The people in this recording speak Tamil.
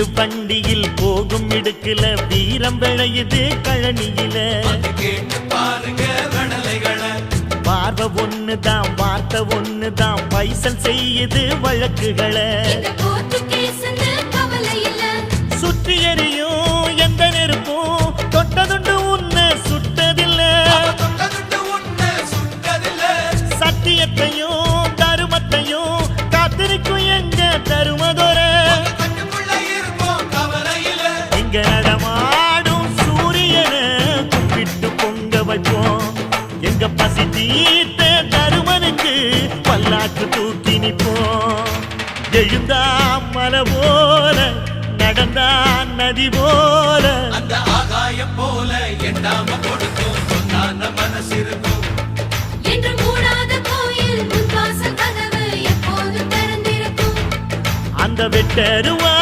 வில்லு வண்டியில் போகும் இடுக்குல வீரம் விளையுது கழனியில பார்வை ஒண்ணுதான் வார்த்தை ஒண்ணுதான் பைசல் செய்யுது வழக்குகளை சுற்றி எறியும் எந்த நெருப்பும் தொட்டதுண்டு உன்னை சுட்டதில்லை சத்தியத்தையும் தருமத்தையும் காத்திருக்கும் எங்க தருமதொர இங்க நடமாடும் சூரியனை கும்பிட்டு பொங்க வைப்போம் எங்க பசி தீர்த்த தருமனுக்கு பல்லாக்கு தூக்கி நிப்போம் எழுந்தா மலை போல நடந்தா நதி போல அந்த ஆகாயம் போல எண்ணாம கொடுக்கும் சொன்னான மனசு இருக்கும் என்று மூடாத கோயில் முன்வாசல் கதவு எப்போதும் திறந்திருக்கும் அந்த வெட்டருவா